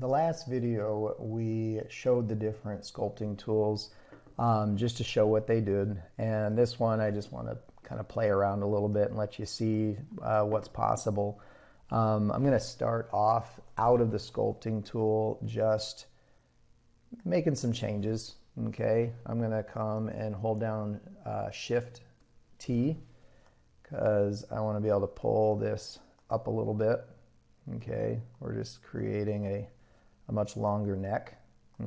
The last video we showed the different sculpting tools just to show what they did, and this one I just want to kind of play around a little bit and let you see what's possible. I'm going to start off out of the sculpting tool, just making some changes. Okay, I'm going to come and hold down Shift T because I want to be able to pull this up a little bit. Okay, we're just creating a much longer neck.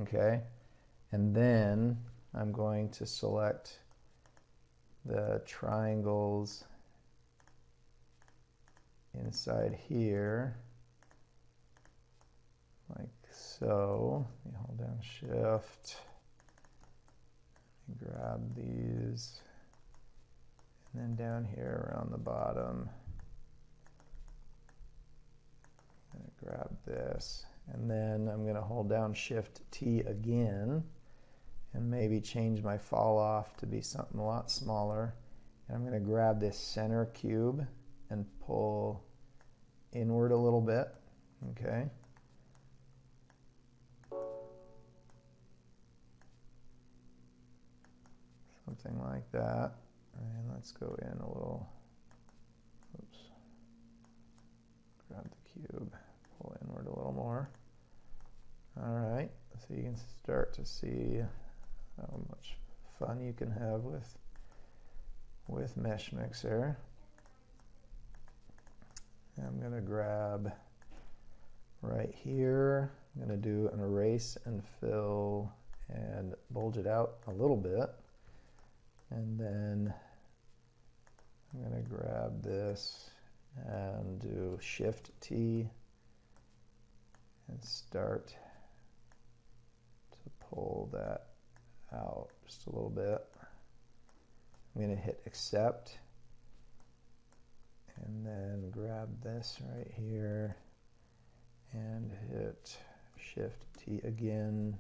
Okay, and then I'm going to select the triangles inside here like so. Let me hold down Shift, grab these, and then down here around the bottom I'm going to grab this, and then I'm going to hold down Shift T again and maybe change my fall off to be something a lot smaller. And I'm going to grab this center cube and pull inward a little bit. Okay. Something like that. And let's go in a little. Oops. Grab the cube, pull inward a little more. All right. So you can start to see how much fun you can have with Mesh Mixer. I'm going to grab right here. I'm going to do an erase and fill and bulge it out a little bit. And then I'm going to grab this and do Shift T and start to pull that out just a little bit. I'm going to hit accept and then grab this right here and hit Shift T again,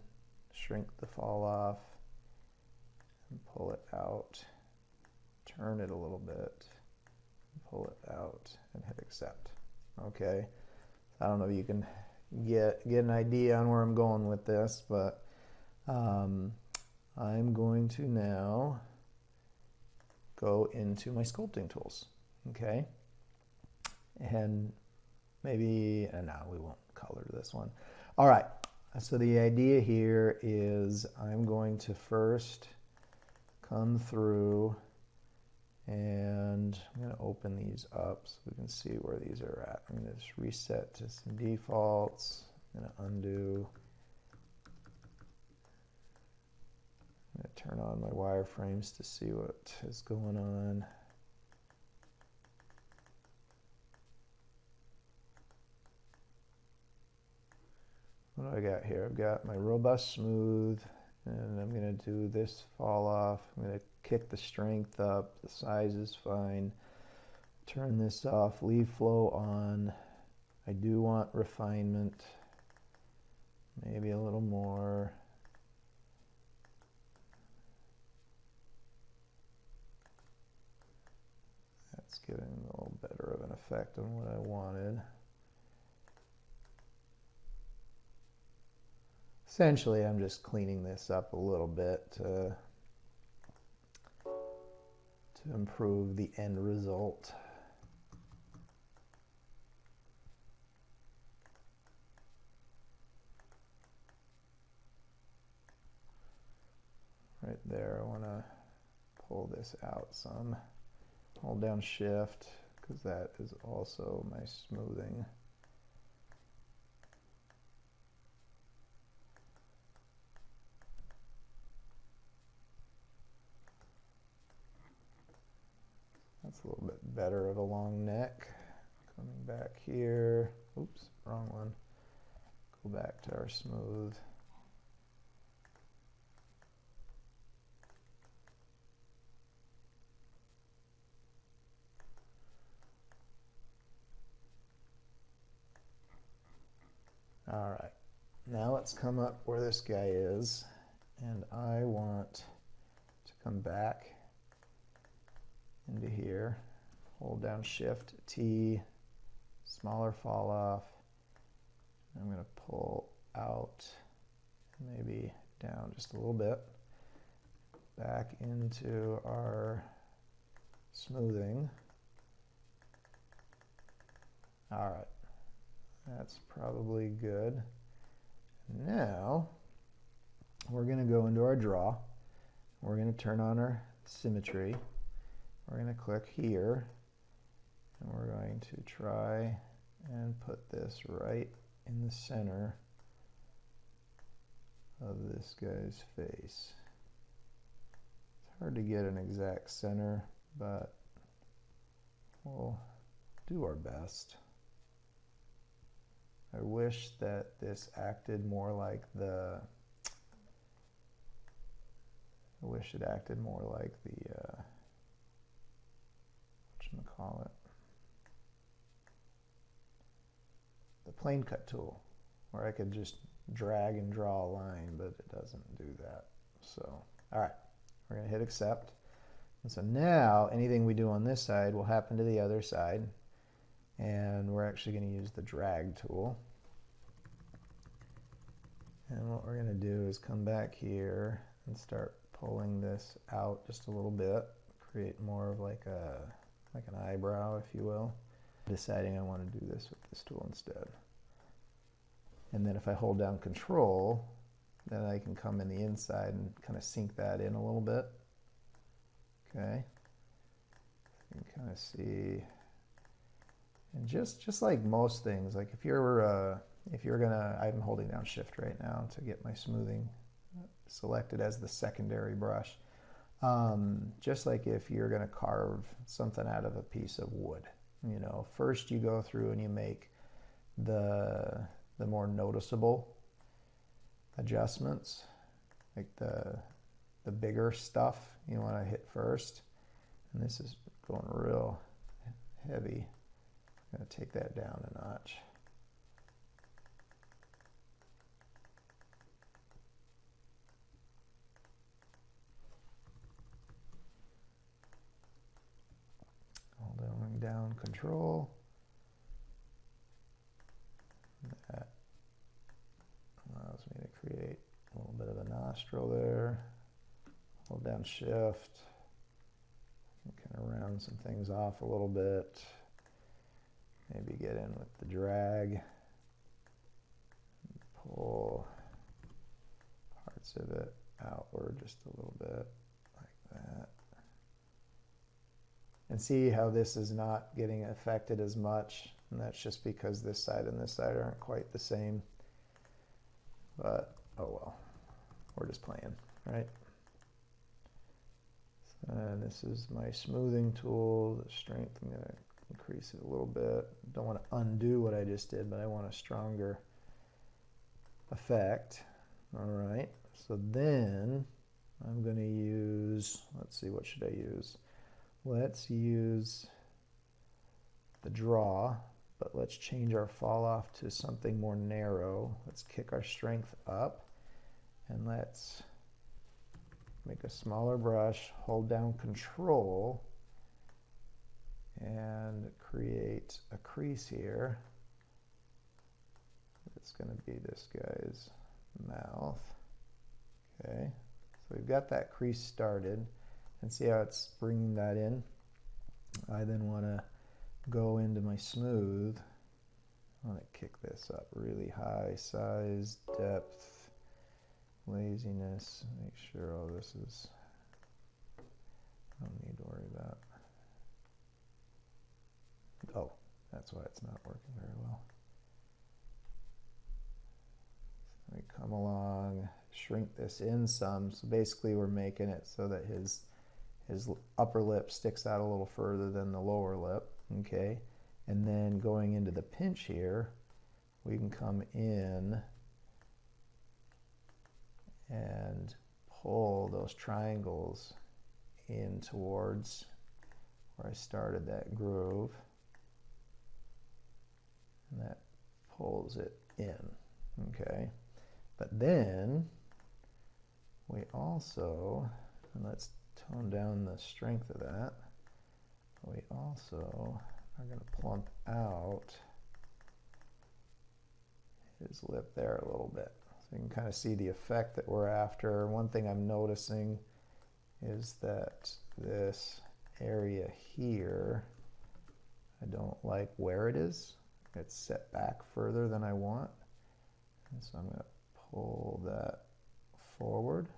shrink the fall off and pull it out, turn it a little bit, pull it out and hit accept. Okay, I don't know if you can get an idea on where I'm going with this, but I'm going to now go into my sculpting tools. Okay, and maybe, no, we won't color this one. All right, so the idea here is I'm going to first come through and I'm going to open these up so we can see where these are at. I'm going to just reset to some defaults. I'm going to undo. I'm going to turn on my wireframes to see what is going on. What do I got here? I've got my robust smooth, and I'm going to do this fall off. I'm going to kick the strength up. The size is fine. Turn this off. Leave flow on. I do want refinement. Maybe a little more. That's giving a little better of an effect on what I wanted. Essentially, I'm just cleaning this up a little bit to improve the end result. Right there, I want to pull this out some. Hold down Shift because that is also my smoothing. That's a little bit better of a long neck. Coming back here. Oops, wrong one. Go back to our smooth. All right, now let's come up where this guy is, and I want to come back into here, hold down Shift T, smaller fall off. I'm going to pull out, maybe down just a little bit, back into our smoothing. All right, that's probably good. Now we're going to go into our draw. We're going to turn on our symmetry. We're going to click here, and we're going to try and put this right in the center of this guy's face. It's hard to get an exact center, but we'll do our best. I wish that this acted more like the, whatchamacallit, the plane cut tool, where I could just drag and draw a line, but it doesn't do that. So, all right, we're gonna hit accept. And so now anything we do on this side will happen to the other side, and we're actually gonna use the drag tool. And what we're going to do is come back here and start pulling this out just a little bit, create more of like an eyebrow, if you will. Deciding I want to do this with this tool instead. And then if I hold down Control, then I can come in the inside and kind of sink that in a little bit. Okay. You can kind of see, and just like most things, like if you're gonna, I'm holding down Shift right now to get my smoothing selected as the secondary brush. Just like if you're gonna carve something out of a piece of wood, you know, first you go through and you make the more noticeable adjustments, like the bigger stuff you want to hit first. And this is going real heavy. I'm gonna take that down a notch. Holding down Control. That allows me to create a little bit of a nostril there. Hold down Shift. Kind of round some things off a little bit. Maybe get in with the drag. Pull parts of it outward just a little bit, like that. And see how this is not getting affected as much, and that's just because this side and this side aren't quite the same. But, oh well, we're just playing, right? And this is my smoothing tool, the strength. I'm going to increase it a little bit. Don't want to undo what I just did, but I want a stronger effect. All right, so then I'm going to use, let's see, what should I use? Let's use the draw, but let's change our fall off to something more narrow. Let's kick our strength up, and let's make a smaller brush, hold down Control, and create a crease here. It's going to be this guy's mouth. Okay, so we've got that crease started, and see how it's bringing that in. I then want to go into my smooth. I want to kick this up really high, size, depth, laziness. Make sure all this is, I don't need to worry about. Oh, that's why it's not working very well. So we come along, shrink this in some. So basically we're making it so that his upper lip sticks out a little further than the lower lip, okay? And then going into the pinch here, we can come in and pull those triangles in towards where I started that groove. And that pulls it in, okay? But then we also, and let's tone down the strength of that, we also are going to plump out his lip there a little bit. So you can kind of see the effect that we're after. One thing I'm noticing is that this area here, I don't like where it is. It's set back further than I want. And so I'm going to pull that forward.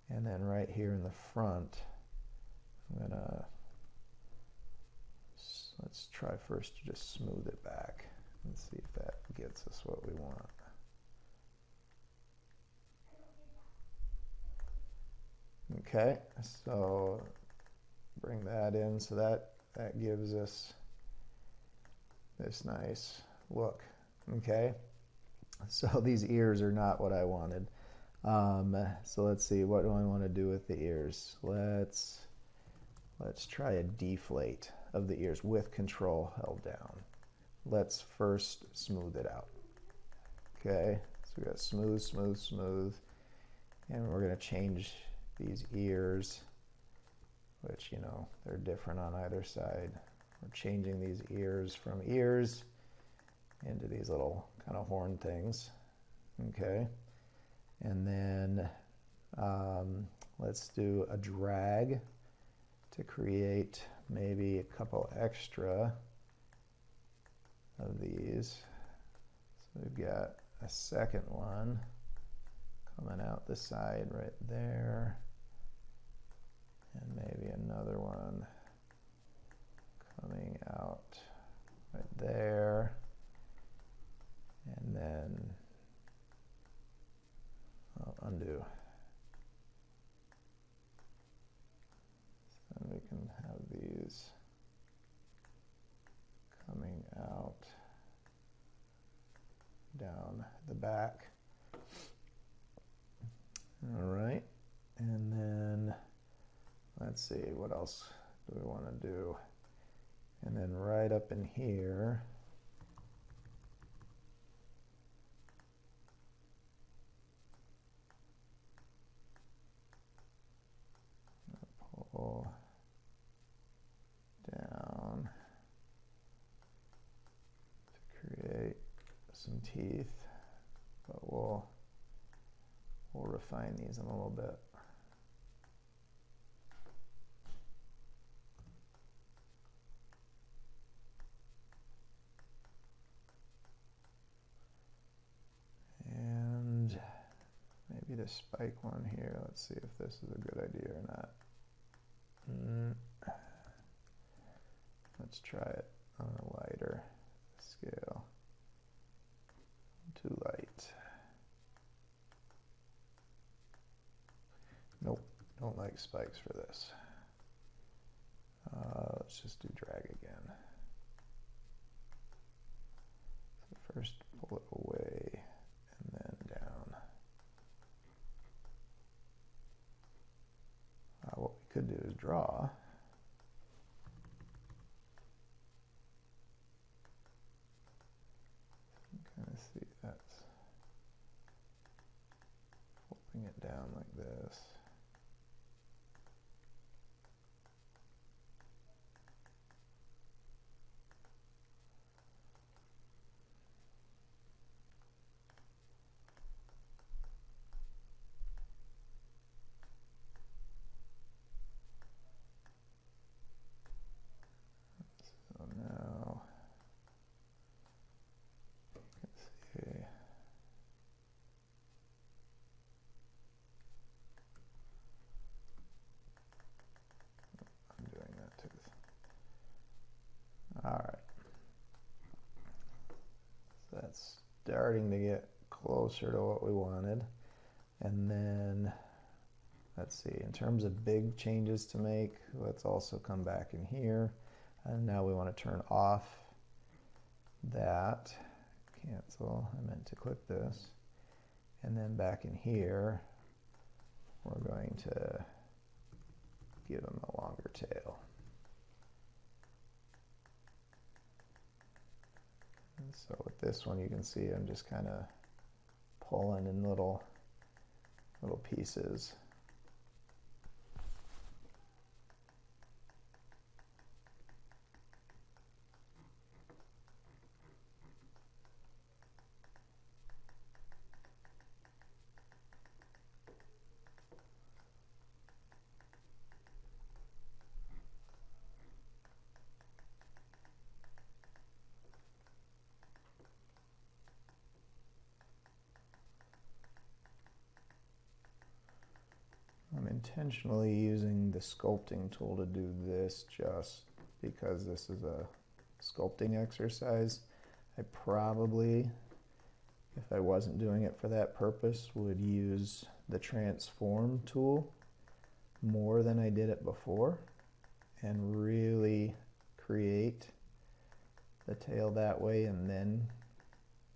And then right here in the front, I'm going to, let's try first to just smooth it back and see if that gets us what we want. Okay, so bring that in, so that gives us this nice look. Okay, so these ears are not what I wanted. So let's see, what do I want to do with the ears? Let's try a deflate of the ears with control held down. Let's first smooth it out. Okay, so we got smooth, smooth, smooth, and we're going to change these ears, which, you know, they're different on either side. We're changing these ears from ears into these little kind of horn things. Okay, and then let's do a drag to create maybe a couple extra of these. So we've got a second one coming out the side right there, and maybe another one coming out right there, and then I'll undo. So we can have these coming out down the back. All right, and then let's see, what else do we want to do? And then right up in here, pull down to create some teeth, but we'll refine these in a little bit. And maybe the spike one here, let's see if this is a good idea or not. Let's try it on a lighter scale. Too light. Nope, don't like spikes for this. Let's just do drag again. So first pull it away and then down. What we could do is draw. Kind of see that's flipping it down like this. So now you can see I'm doing that tooth. All right. So that's starting to get closer to what we wanted. And then let's see, in terms of big changes to make, let's also come back in here. And now we want to turn off that. Cancel. I meant to click this. And then back in here, we're going to give them a longer tail. And so with this one, you can see I'm just kind of pulling in little pieces. intentionally using the sculpting tool to do this just because this is a sculpting exercise. I probably, if I wasn't doing it for that purpose, would use the transform tool more than I did it before and really create the tail that way and then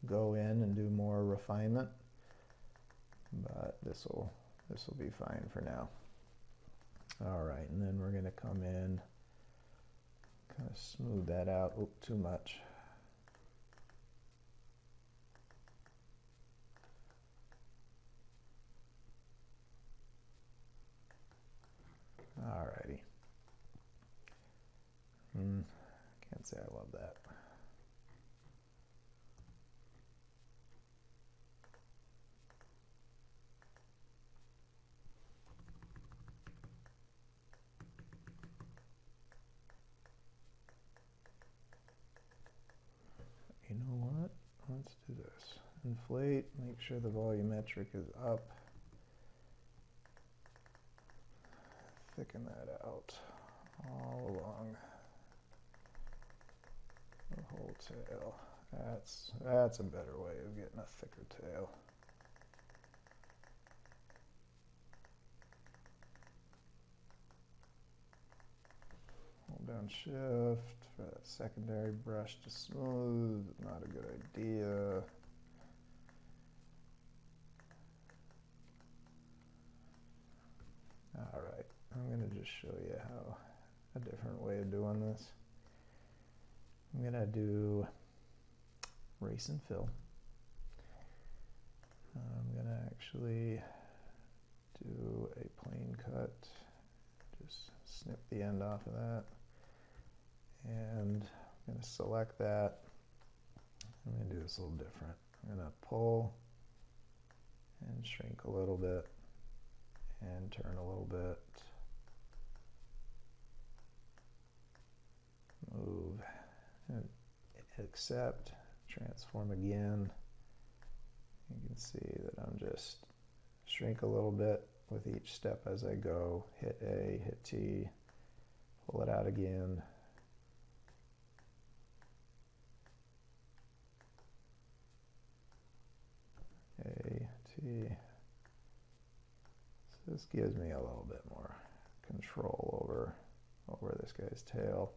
go in and do more refinement. But this will be fine for now. All right, and then we're going to come in, kind of smooth that out. Oop, too much. All righty. Can't say I love that. You know what? Let's do this. Inflate, make sure the volumetric is up. Thicken that out all along the whole tail. That's a better way of getting a thicker tail. Hold down shift for that secondary brush to smooth. Not a good idea. All right, I'm going to just show you how a different way of doing this. I'm going to do race and fill. I'm going to actually do a plane cut. Just snip the end off of that. And I'm going to select that. I'm going to do this a little different. I'm going to pull and shrink a little bit and turn a little bit. Move and accept, transform again. You can see that I'm just shrink a little bit with each step as I go. Hit A, hit T, pull it out again. A, T. So this gives me a little bit more control over this guy's tail.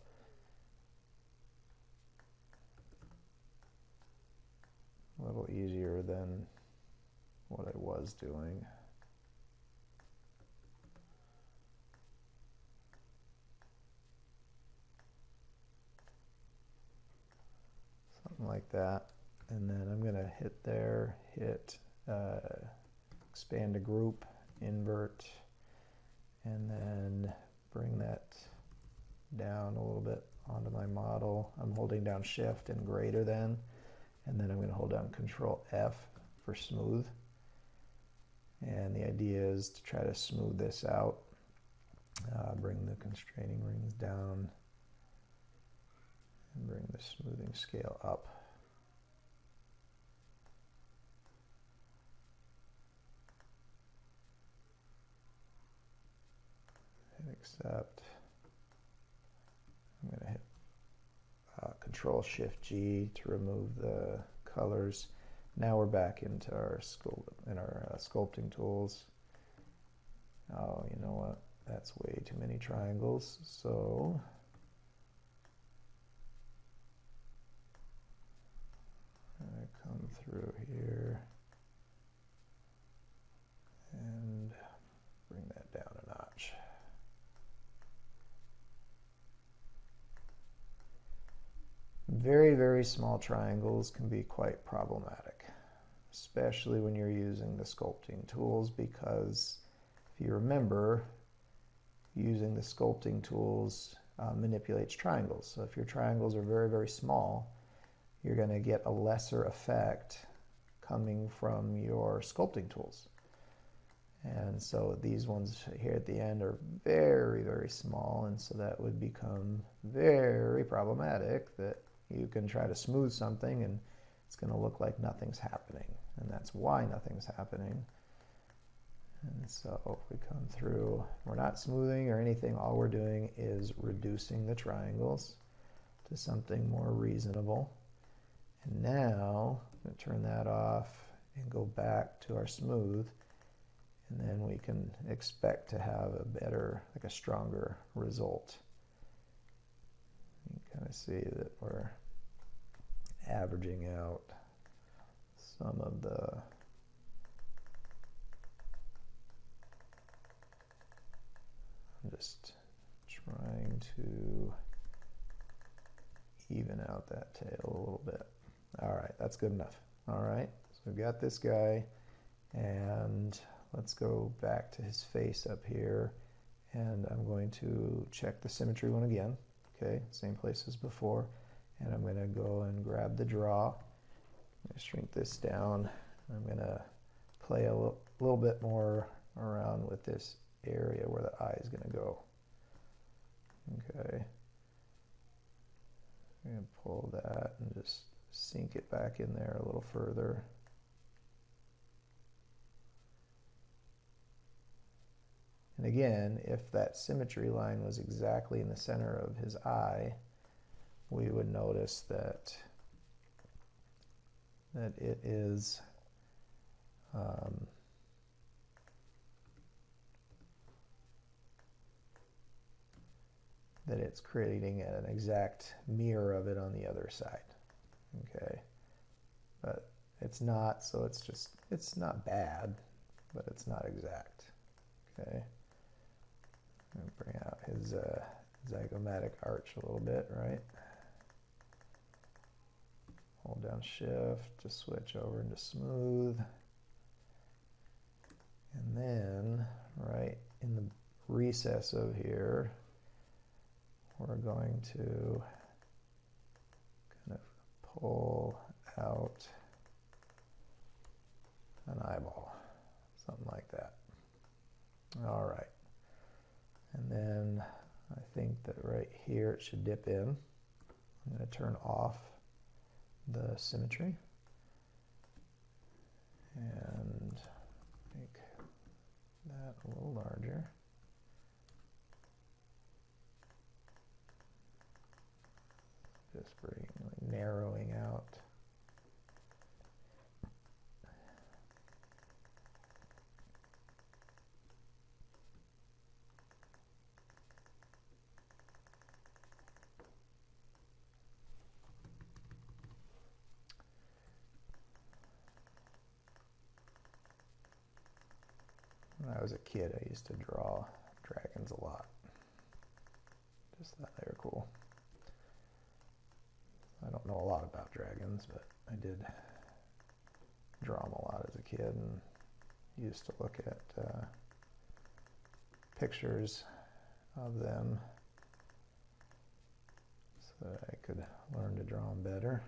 A little easier than what I was doing. Something like that. And then I'm going to hit there, hit expand a group, invert, and then bring that down a little bit onto my model. I'm holding down shift and greater than, and then I'm going to hold down Control F for smooth. And the idea is to try to smooth this out. Bring the constraining rings down and bring the smoothing scale up. Hit accept. I'm going to hit Control Shift G to remove the colors. Now we're back into our sculpting tools. Oh, you know what? That's way too many triangles. So I come through here and bring that down a notch. Very, very small triangles can be quite problematic, especially when you're using the sculpting tools, because if you remember, using the sculpting tools manipulates triangles. So if your triangles are very, very small, you're going to get a lesser effect coming from your sculpting tools. And so these ones here at the end are very, very small, and so that would become very problematic, that you can try to smooth something and it's going to look like nothing's happening, and that's why nothing's happening. And so if we come through, we're not smoothing or anything, all we're doing is reducing the triangles to something more reasonable. And now I'm going to turn that off and go back to our smooth, and then we can expect to have a better, like a stronger result. You can kind of see that we're averaging out some of the I'm just trying to even out that tail a little bit. All right, that's good enough. All right, so we've got this guy, and let's go back to his face up here, and I'm going to check the symmetry one again. Okay, same place as before, and I'm going to go and grab the draw. I'm going to shrink this down. I'm going to play a little bit more around with this area where the eye is going to go. Okay, I'm going to pull that and just sink it back in there a little further. And again, if that symmetry line was exactly in the center of his eye, we would notice that it is that it's creating an exact mirror of it on the other side. Okay, but it's not, so it's not bad, but it's not exact. Okay, I'm going to bring out his zygomatic arch a little bit, right? Hold down shift to switch over into smooth. And then right in the recess of here, we're going to kind of pull out an eyeball, something like that. All right. And then I think that right here it should dip in. I'm going to turn off the symmetry and make that a little larger. Just narrowing out. When I was a kid, I used to draw dragons a lot. Just thought they were cool. I don't know a lot about dragons, but I did draw them a lot as a kid and used to look at pictures of them so that I could learn to draw them better.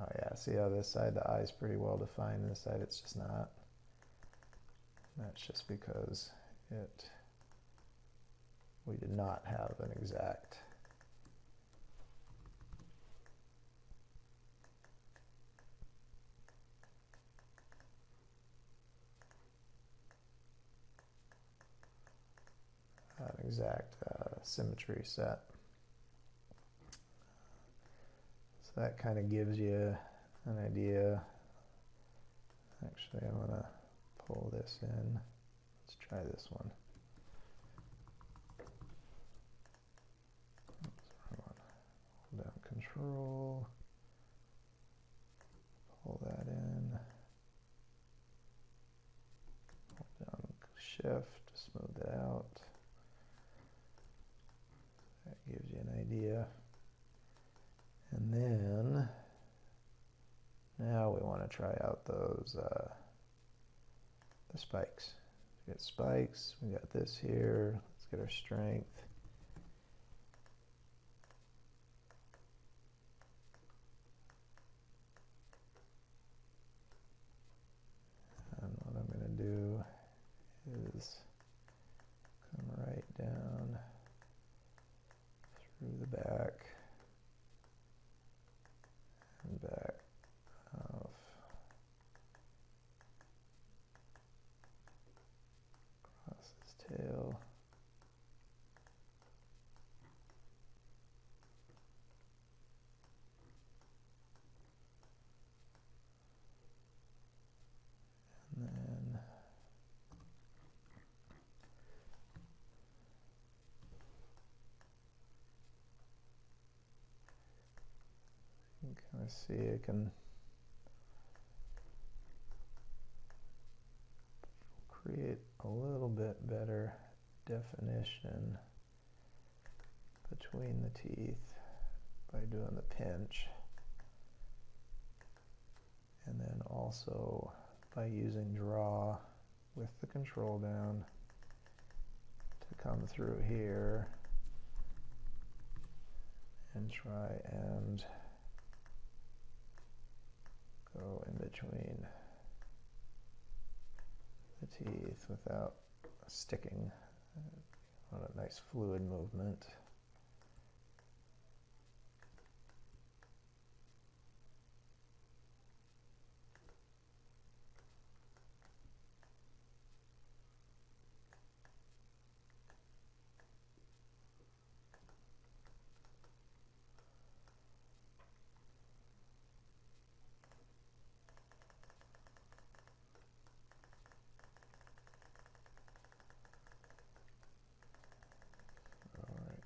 Oh yeah, see how this side the eye is pretty well defined, this side it's just not. That's just because we did not have an exact symmetry set. So that kind of gives you an idea. Actually, I'm going to pull this in. Let's try this one. Hold down Control, pull that in, hold down Shift to smooth it out. That gives you an idea. And then now we want to try out those the spikes. We got spikes, we got this here. Let's get our strength. And what I'm going to do is come right down through the back and back off Let's see, I can create a little bit better definition between the teeth by doing the pinch, and then also by using draw with the control down to come through here and try and go in between the teeth without sticking on a nice fluid movement.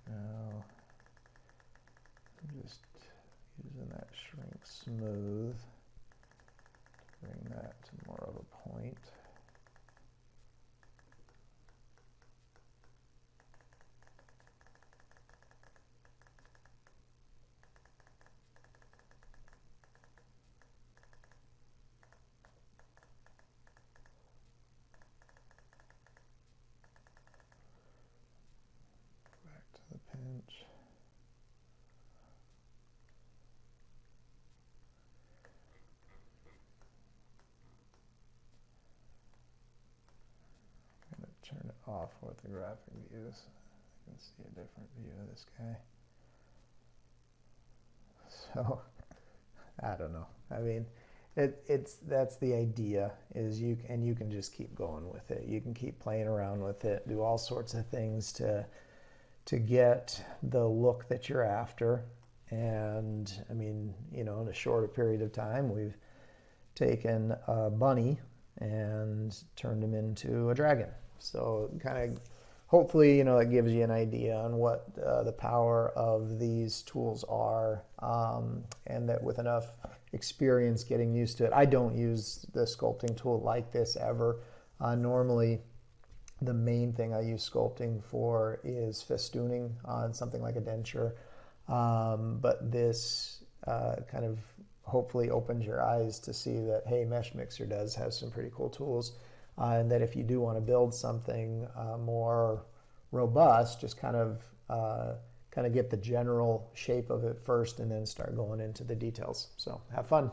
Now, I'm just using that shrink smooth to bring that to more of a point. Back to the pinch. I'm going to turn it off orthographic views. I can see a different view of this guy. So, I don't know. I mean, that's the idea, is you can just keep going with it. You can keep playing around with it, do all sorts of things to get the look that you're after. And I mean, you know, in a shorter period of time, we've taken a bunny and turned him into a dragon. So kind of, hopefully, you know, that gives you an idea on what the power of these tools are, and that with enough experience getting used to it. I don't use the sculpting tool like this ever. Normally, the main thing I use sculpting for is festooning on something like a denture. But this kind of hopefully opens your eyes to see that, hey, Mesh Mixer does have some pretty cool tools. And that if you do want to build something more robust, just kind of get the general shape of it first and then start going into the details. So have fun.